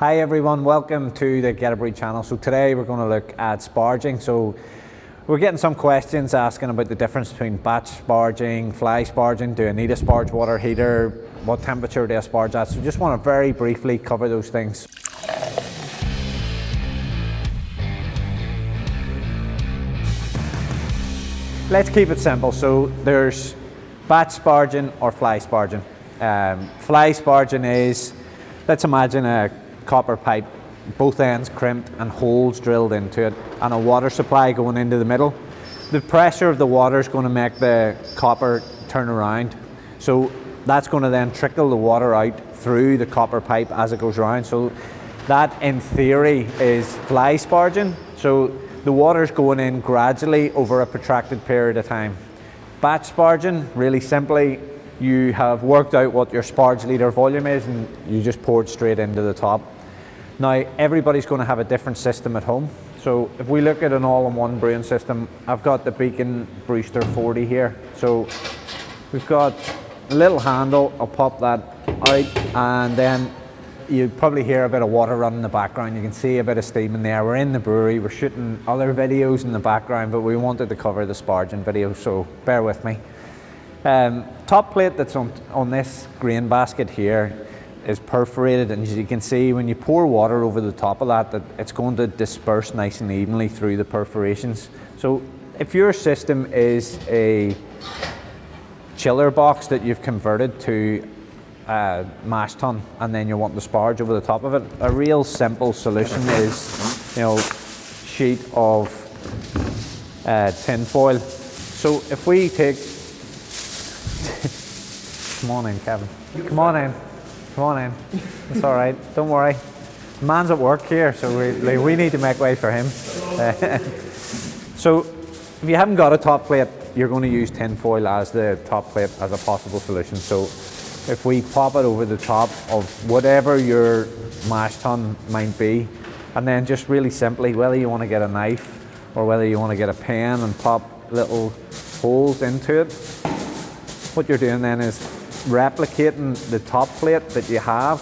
Hi everyone, welcome to the Get a Brew channel. So today we're going to look at sparging. So we're getting some questions asking about the difference between batch sparging, fly sparging. Do I need a sparge water heater? What temperature do I sparge at? So just want to very briefly cover those things. Let's keep it simple. So there's batch sparging or fly sparging. Fly sparging is, let's imagine a copper pipe, both ends crimped and holes drilled into it, and a water supply going into the middle. The pressure of the water is going to make the copper turn around, so that's going to then trickle the water out through the copper pipe as it goes around. So that in theory is fly sparging. So the water is going in gradually over a protracted period of time. Batch sparging, really simply, you have worked out what your sparge litre volume is and you just pour it straight into the top. Now everybody's going to have a different system at home. So if we look at an all-in-one brewing system, I've got the Beacon Brewster 40 here. So we've got a little handle, I'll pop that out, and then you probably hear a bit of water running in the background. You can see a bit of steam in there. We're in the brewery, we're shooting other videos in the background, but we wanted to cover the sparging video, so bear with me. Top plate that's on this grain basket here is perforated, and as you can see, when you pour water over the top of that it's going to disperse nice and evenly through the perforations. So if your system is a chiller box that you've converted to a mash tun and then you want the sparge over the top of it, a real simple solution is, sheet of tin foil. So if we take come on in, Kevin. Come on in. Come on in. It's all right. Don't worry. The man's at work here, so we need to make way for him. So if you haven't got a top plate, you're going to use tin foil as the top plate as a possible solution. So if we pop it over the top of whatever your mash tun might be, and then just really simply, whether you want to get a knife or whether you want to get a pen and pop little holes into it, what you're doing then is replicating the top plate that you have,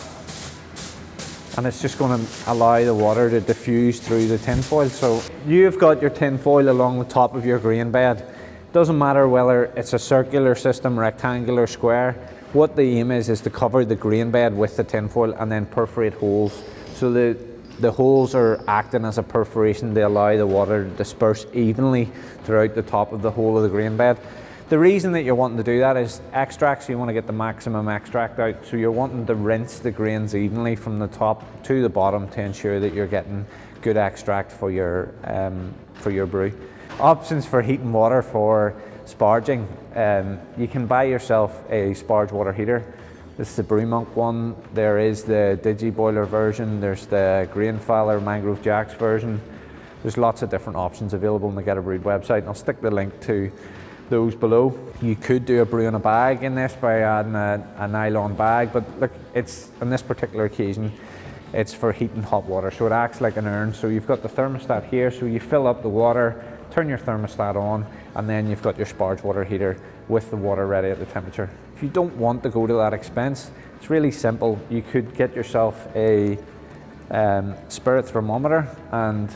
and it's just going to allow the water to diffuse through the tin foil. So you've got your tin foil along the top of your grain bed. Doesn't matter whether it's a circular system, rectangular, square. What the aim is to cover the grain bed with the tin foil and then perforate holes. So the holes are acting as a perforation to allow the water to disperse evenly throughout the top of the whole of the grain bed. The reason that you're wanting to do that is extracts, you want to get the maximum extract out, so you're wanting to rinse the grains evenly from the top to the bottom to ensure that you're getting good extract for your brew. Options for heating water for sparging, you can buy yourself a sparge water heater. This is the Brewmonk one. There is the Digi Boiler version, there's the Grainfowler Mangrove Jacks version. There's lots of different options available on the Get a Brew website, and I'll stick the link to those below. You could do a brew in a bag in this by adding a nylon bag, but look, it's on this particular occasion, it's for heating hot water, so it acts like an urn. So you've got the thermostat here, so you fill up the water, turn your thermostat on, and then you've got your sparge water heater with the water ready at the temperature. If you don't want to go to that expense, it's really simple. You could get yourself a spirit thermometer and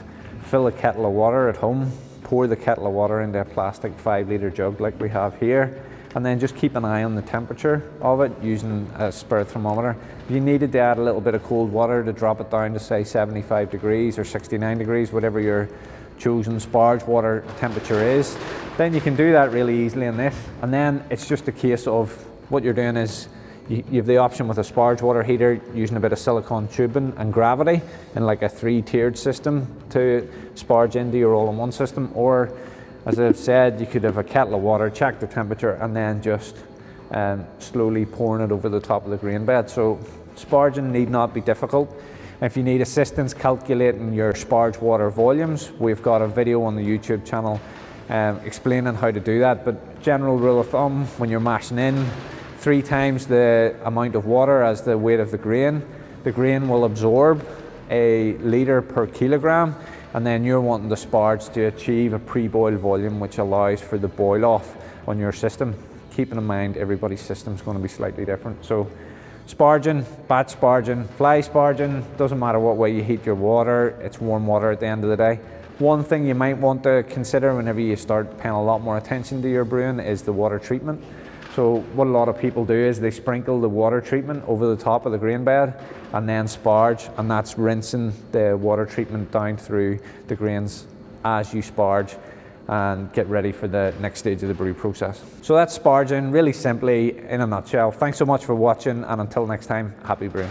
fill a kettle of water at home, pour the kettle of water into a plastic 5-litre jug like we have here, and then just keep an eye on the temperature of it using a spirit thermometer. If you needed to add a little bit of cold water to drop it down to say 75 degrees or 69 degrees, whatever your chosen sparge water temperature is, then you can do that really easily in this. And then it's just a case of what you're doing is you have the option with a sparge water heater using a bit of silicone tubing and gravity in like a 3-tiered system to sparge into your all-in-one system, or as I've said, you could have a kettle of water, check the temperature, and then just slowly pouring it over the top of the grain bed. So sparging need not be difficult. If you need assistance calculating your sparge water volumes, we've got a video on the YouTube channel explaining how to do that. But general rule of thumb, when you're mashing in, 3 times the amount of water as the weight of the grain will absorb a litre per kilogram, and then you're wanting the sparge to achieve a pre-boil volume which allows for the boil off on your system. Keeping in mind everybody's system is going to be slightly different. So Sparging, batch sparging, fly sparging, doesn't matter what way you heat your water, it's warm water at the end of the day. One thing you might want to consider whenever you start paying a lot more attention to your brewing is the water treatment. So what a lot of people do is they sprinkle the water treatment over the top of the grain bed and then sparge, and that's rinsing the water treatment down through the grains as you sparge and get ready for the next stage of the brew process. So that's sparging, really simply in a nutshell. Thanks so much for watching, and until next time, happy brewing.